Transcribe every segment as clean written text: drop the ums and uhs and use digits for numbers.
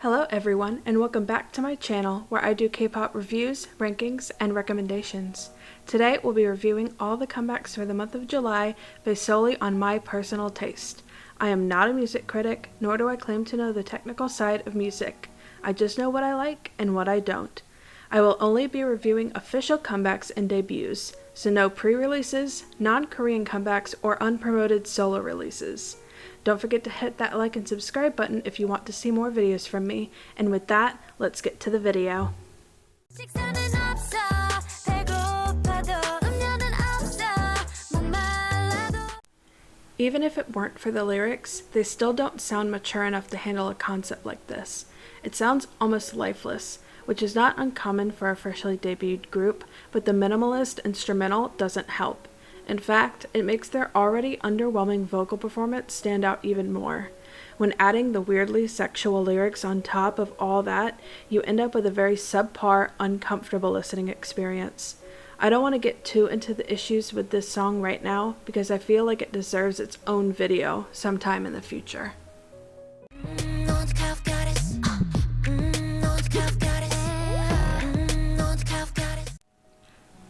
Hello everyone, and welcome back to my channel where I do K-pop reviews, rankings, and recommendations. Today we'll be reviewing all the comebacks for the month of July based solely on my personal taste. I am not a music critic, nor do I claim to know the technical side of music. I just know what I like and what I don't. I will only be reviewing official comebacks and debuts, so no pre-releases, non-Korean comebacks, or unpromoted solo releases. Don't forget to hit that like and subscribe button if you want to see more videos from me. And with that, let's get to the video. Even if it weren't for the lyrics, they still don't sound mature enough to handle a concept like this. It sounds almost lifeless, which is not uncommon for a freshly debuted group, but the minimalist instrumental doesn't help. In fact, it makes their already underwhelming vocal performance stand out even more. When adding the weirdly sexual lyrics on top of all that, you end up with a very subpar, uncomfortable listening experience. I don't want to get too into the issues with this song right now because I feel like it deserves its own video sometime in the future.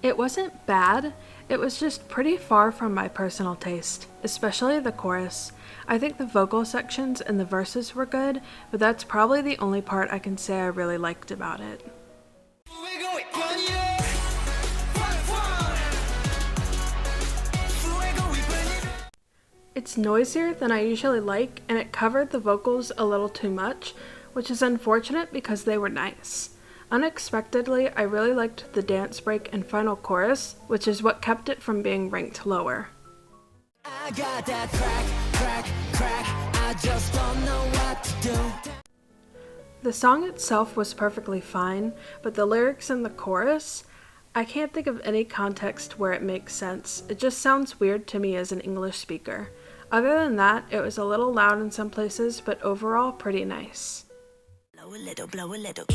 It wasn't bad, it was just pretty far from my personal taste, especially the chorus. I think the vocal sections and the verses were good, but that's probably the only part I can say I really liked about it. It's noisier than I usually like, and it covered the vocals a little too much, which is unfortunate because they were nice. Unexpectedly, I really liked the dance break and final chorus, which is what kept it from being ranked lower. I got that crack, I just don't know what to do. The song itself was perfectly fine, but the lyrics in the chorus, I can't think of any context where it makes sense. It just sounds weird to me as an English speaker. Other than that, it was a little loud in some places, but overall pretty nice. Blow a little, blow a little.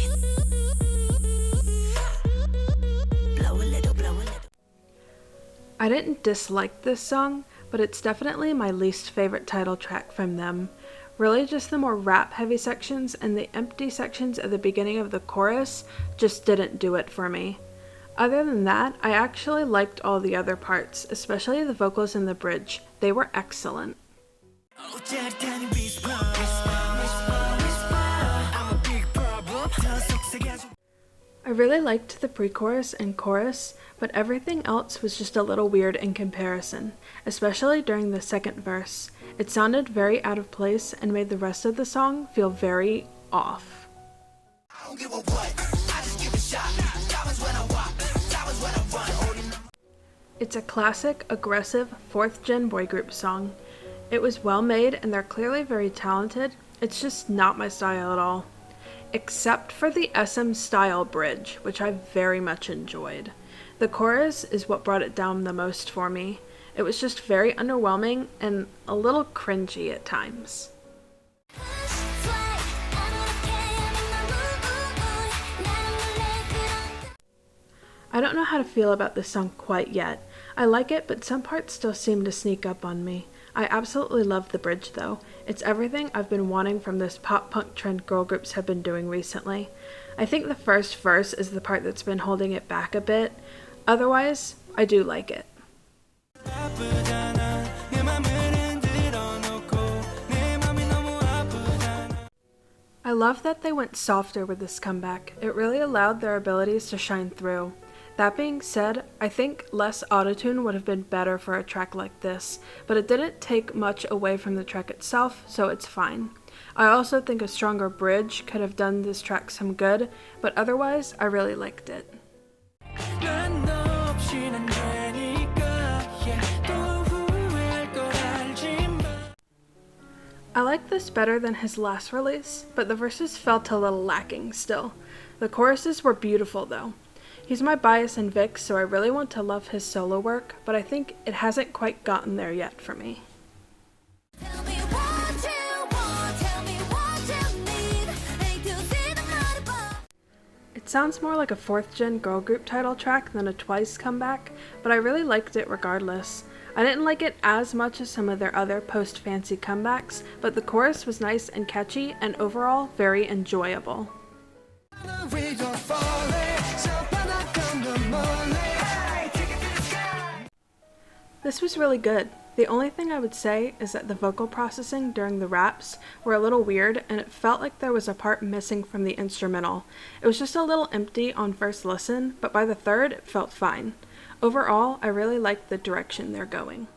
I didn't dislike this song, but it's definitely my least favorite title track from them. Really just the more rap heavy sections and the empty sections at the beginning of the chorus just didn't do it for me. Other than that, I actually liked all the other parts, especially the vocals in the bridge. They were excellent. I really liked the pre-chorus and chorus, but everything else was just a little weird in comparison, especially during the second verse. It sounded very out of place and made the rest of the song feel very off. I don't give a what. I just give a shot. That was when I walk. That was when I run. It's a classic, aggressive, 4th gen boy group song. It was well made and they're clearly very talented. It's just not my style at all. Except for the SM style bridge, which I very much enjoyed. The chorus is what brought it down the most for me. It was just very underwhelming and a little cringy at times. I don't know how to feel about this song quite yet. I like it, but some parts still seem to sneak up on me. I absolutely love the bridge though. It's everything I've been wanting from this pop-punk trend girl groups have been doing recently. I think the first verse is the part that's been holding it back a bit. Otherwise, I do like it. I love that they went softer with this comeback. It really allowed their abilities to shine through. That being said, I think less autotune would have been better for a track like this, but it didn't take much away from the track itself, so it's fine. I also think a stronger bridge could have done this track some good, but otherwise, I really liked it. I like this better than his last release, but the verses felt a little lacking still. The choruses were beautiful though. He's my bias in Vic, so I really want to love his solo work, but I think it hasn't quite gotten there yet for me. It sounds more like a 4th gen girl group title track than a Twice comeback, but I really liked it regardless. I didn't like it as much as some of their other post-fancy comebacks, but the chorus was nice and catchy and overall very enjoyable. This was really good. The only thing I would say is that the vocal processing during the raps were a little weird and it felt like there was a part missing from the instrumental. It was just a little empty on first listen, but by the third it felt fine. Overall, I really liked the direction they're going.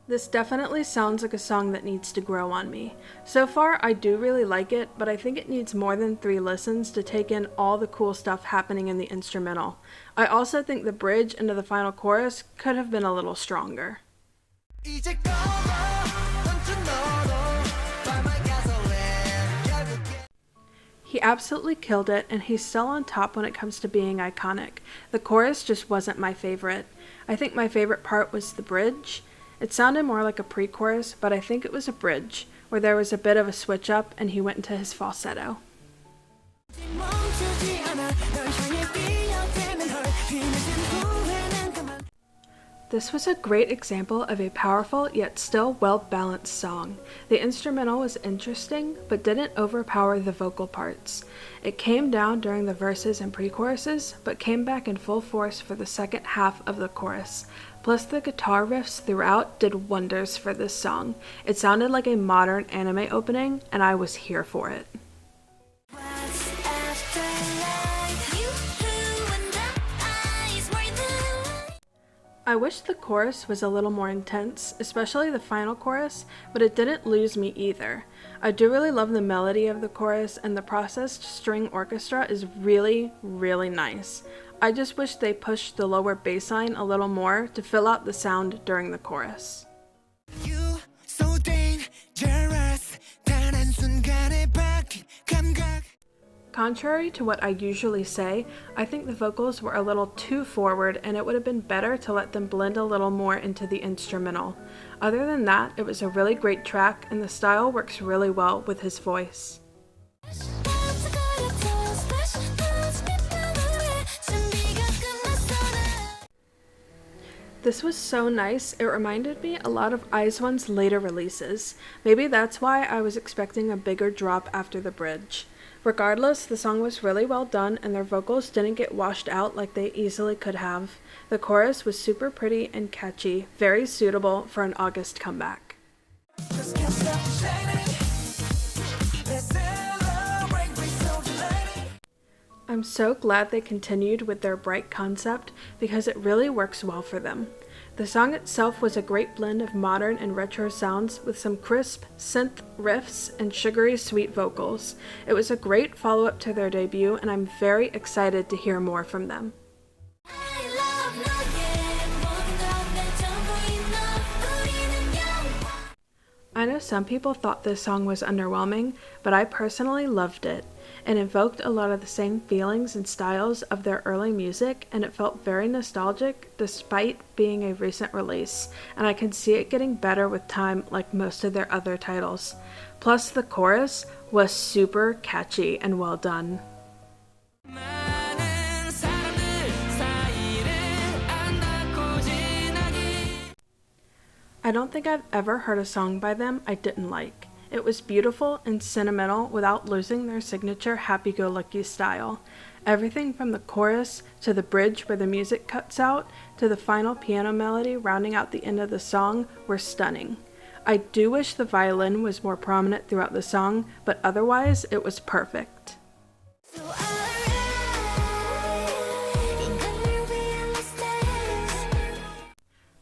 This definitely sounds like a song that needs to grow on me. So far, I do really like it, but I think it needs more than 3 listens to take in all the cool stuff happening in the instrumental. I also think the bridge into the final chorus could have been a little stronger. He absolutely killed it, and he's still on top when it comes to being iconic. The chorus just wasn't my favorite. I think my favorite part was the bridge. It sounded more like a pre-chorus, but I think it was a bridge, where there was a bit of a switch up and he went into his falsetto. This was a great example of a powerful yet still well-balanced song. The instrumental was interesting, but didn't overpower the vocal parts. It came down during the verses and pre-choruses, but came back in full force for the second half of the chorus. Plus the guitar riffs throughout did wonders for this song. It sounded like a modern anime opening, and I was here for it. I wish the chorus was a little more intense, especially the final chorus, but it didn't lose me either. I do really love the melody of the chorus, and the processed string orchestra is really, really nice. I just wish they pushed the lower bass line a little more to fill out the sound during the chorus. Contrary to what I usually say, I think the vocals were a little too forward and it would have been better to let them blend a little more into the instrumental. Other than that, it was a really great track and the style works really well with his voice. This was so nice, it reminded me a lot of IZ*ONE's later releases. Maybe that's why I was expecting a bigger drop after the bridge. Regardless, the song was really well done and their vocals didn't get washed out like they easily could have. The chorus was super pretty and catchy, very suitable for an August comeback. I'm so glad they continued with their bright concept because it really works well for them. The song itself was a great blend of modern and retro sounds with some crisp synth riffs and sugary sweet vocals. It was a great follow-up to their debut and I'm very excited to hear more from them. I know some people thought this song was underwhelming, but I personally loved it. It invoked a lot of the same feelings and styles of their early music, and it felt very nostalgic despite being a recent release, and I can see it getting better with time like most of their other titles. Plus the chorus was super catchy and well done. I don't think I've ever heard a song by them I didn't like. It was beautiful and sentimental without losing their signature happy-go-lucky style. Everything from the chorus to the bridge where the music cuts out to the final piano melody rounding out the end of the song were stunning. I do wish the violin was more prominent throughout the song, but otherwise it was perfect.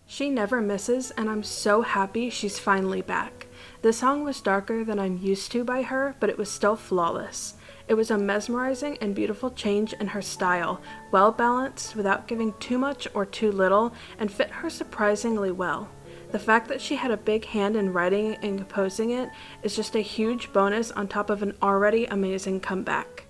She never misses, and I'm so happy she's finally back. The song was darker than I'm used to by her, but it was still flawless. It was a mesmerizing and beautiful change in her style, well balanced without giving too much or too little, and fit her surprisingly well. The fact that she had a big hand in writing and composing it is just a huge bonus on top of an already amazing comeback.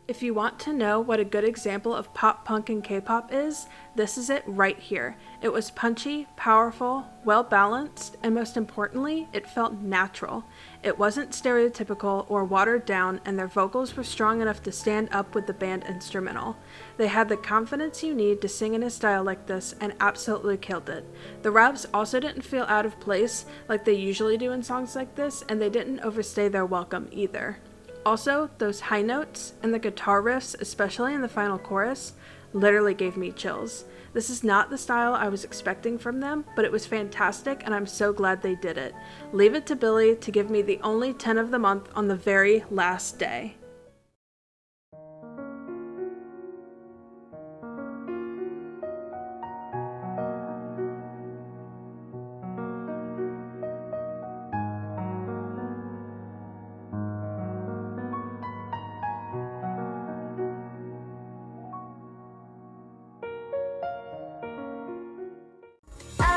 If If you want to know what a good example of pop punk and K-pop is, this is it right here. It was punchy, powerful, well balanced, and most importantly, it felt natural. It wasn't stereotypical or watered down, and their vocals were strong enough to stand up with the band instrumental. They had the confidence you need to sing in a style like this and absolutely killed it. The raps also didn't feel out of place like they usually do in songs like this, and they didn't overstay their welcome either. Also, those high notes and the guitar riffs, especially in the final chorus, literally gave me chills. This is not the style I was expecting from them, but it was fantastic and I'm so glad they did it. Leave it to Billlie to give me the only 10 of the month on the very last day.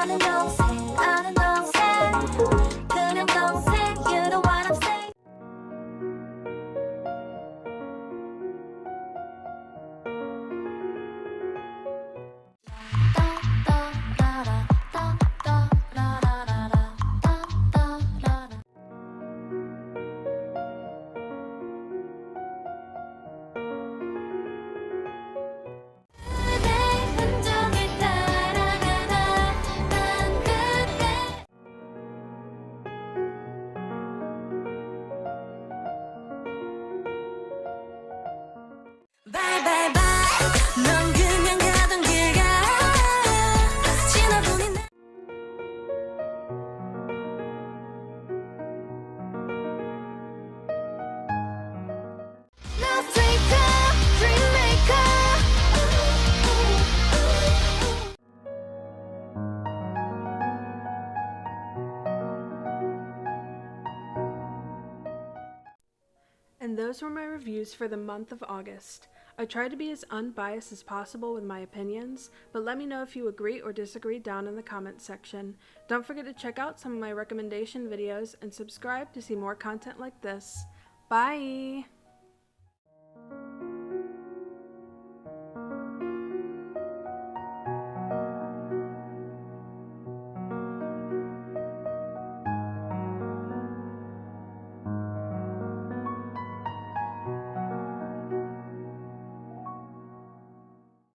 아는 동생 그냥 동생 you know what I'm saying Bye bye bye 넌 그냥 가던 길 가 지나보니 내 Love taker, dream maker And those were my reviews for the month of August. I tried to be as unbiased as possible with my opinions, but let me know if you agree or disagree down in the comments section. Don't forget to check out some of my recommendation videos and subscribe to see more content like this. Bye!